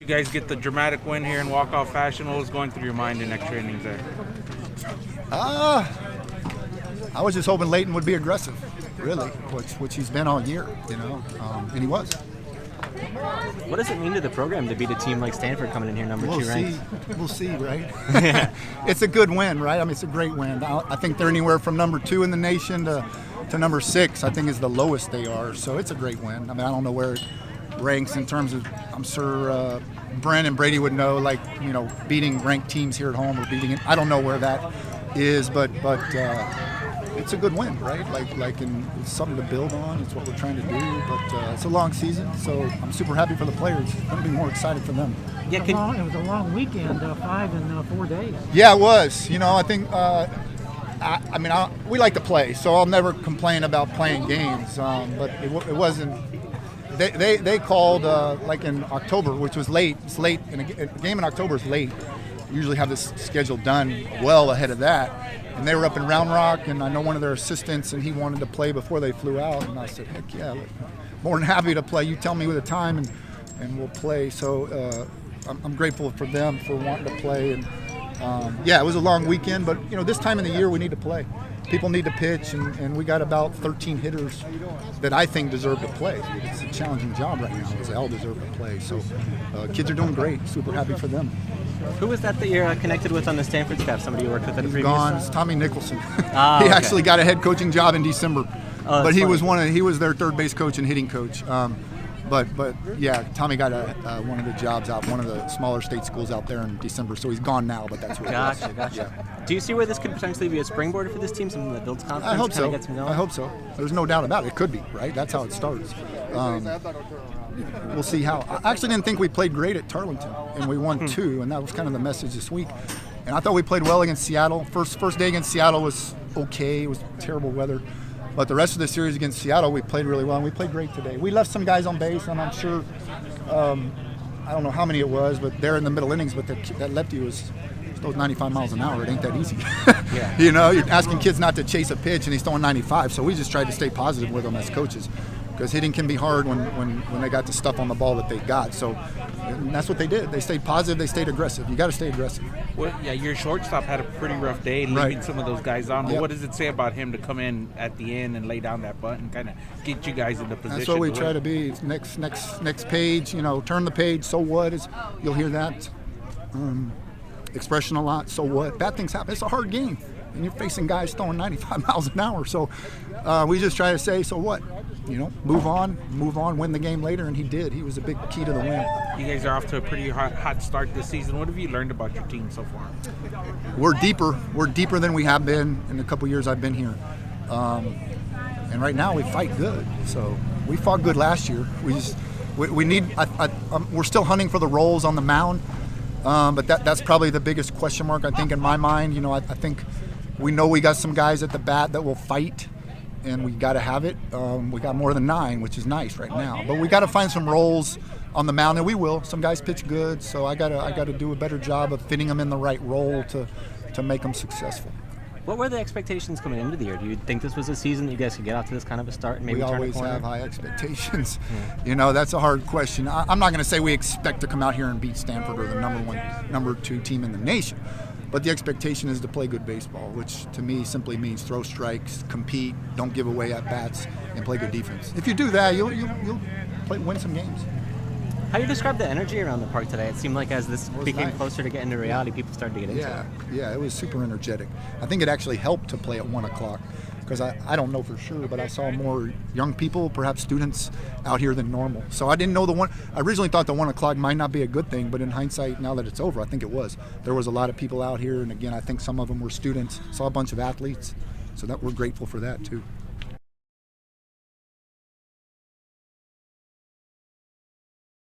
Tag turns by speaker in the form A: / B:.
A: You guys get the dramatic win here in walk-off fashion. What was going through your mind in extra innings there?
B: I was just hoping Leighton would be aggressive, really, which he's been all year, and he was.
C: What does it mean to the program to beat a team like Stanford coming in here number 2 ranked?
B: We'll see, right? It's a good win, right? I mean, it's a great win. I think they're anywhere from number 2 in the nation to number 6, I think is the lowest they are. So it's a great win. I mean, I don't know where it ranks in terms of, I'm sure Brent and Brady would know, beating ranked teams here at home or beating it. I don't know where that is, but it's a good win, right? It's something to build on. It's what we're trying to do, but it's a long season, so I'm super happy for the players. I'm going to be more excited for them.
D: Yeah, it was a long weekend, 5 and 4 days.
B: Yeah, it was. I think we like to play, so I'll never complain about playing games. But it wasn't. They called in October, which was late. It's late, and a game in October is late. We usually have this schedule done well ahead of that. And they were up in Round Rock, and I know one of their assistants, and he wanted to play before they flew out. And I said, heck yeah, more than happy to play. You tell me with a time, and we'll play. So I'm grateful for them for wanting to play. And it was a long weekend, but this time of the year we need to play. People need to pitch, and we got about 13 hitters that I think deserve to play. It's a challenging job right now because they all deserve to play. So kids are doing great. Super happy for them.
C: Who was that you're connected with on the Stanford staff? Somebody you worked with at a previous?
B: Gone. It's Tommy Nicholson. He
C: Okay.
B: actually got a head coaching job in December, but he
C: funny.
B: he was their third base coach and hitting coach. But yeah, Tommy got one of the jobs out, one of the smaller state schools out there in December. So he's gone now, but that's what it was.
C: Gotcha.
B: Yeah.
C: Do you see where this could potentially be a springboard for this team? Something that builds confidence?
B: I hope so.
C: Gets them going?
B: I hope so. There's no doubt about it. It could be, right? That's how it starts. We'll see how. I actually didn't think we played great at Tarleton, and we won 2, and that was kind of the message this week. And I thought we played well against Seattle. First day against Seattle was okay. It was terrible weather. But the rest of the series against Seattle, we played really well, and we played great today. We left some guys on base, and I'm sure, I don't know how many it was, but they're in the middle innings, but that lefty was throws 95 miles an hour. It ain't that easy.
C: Yeah.
B: You're asking kids not to chase a pitch, and he's throwing 95. So we just tried to stay positive with them as coaches, because hitting can be hard when they got the stuff on the ball that they got. So and that's what they did. They stayed positive. They stayed aggressive. You got to stay aggressive.
A: Well, yeah, your shortstop had a pretty rough day leaving
B: Right.
A: some of those guys on. But
B: Yep.
A: what does it say about him to come in at the end and lay down that butt and kind of get you guys in the position?
B: That's what we
A: to
B: try
A: win?
B: to be. Next page. Turn the page. So what is? You'll hear that expression a lot. So what? Bad things happen. It's a hard game, and you're facing guys throwing 95 miles an hour. So we just try to say, so what? Move on, win the game later, and he did. He was a big key to the win.
A: You guys are off to a pretty hot start this season. What have you learned about your team so far?
B: We're deeper than we have been in the couple years I've been here. And right now we fight good. So we fought good last year. We need. We're still hunting for the roles on the mound, but that's probably the biggest question mark I think in my mind. I think we know we got some guys at the bat that will fight, and we got to have it. We got more than 9, which is nice right now. But we got to find some roles on the mound, and we will. Some guys pitch good, so I gotta do a better job of fitting them in the right role to make them successful.
C: What were the expectations coming into the year? Do you think this was a season that you guys could get off to this kind of a start and maybe
B: We
C: turn a
B: always
C: corner?
B: have high expectations. That's a hard question. I'm not going to say we expect to come out here and beat Stanford or the number 2 team in the nation. But the expectation is to play good baseball, which to me simply means throw strikes, compete, don't give away at-bats, and play good defense. If you do that, you'll win some games.
C: How do you describe the energy around the park today? It seemed like as this became
B: nice.
C: closer to getting to reality, people started to get into it.
B: Yeah, it was super energetic. I think it actually helped to play at 1 o'clock, because I don't know for sure, but I saw more young people, perhaps students, out here than normal. So I didn't know I originally thought the 1 o'clock might not be a good thing, but in hindsight, now that it's over, I think it was. There was a lot of people out here, and again, I think some of them were students. Saw a bunch of athletes, so we're grateful for that too.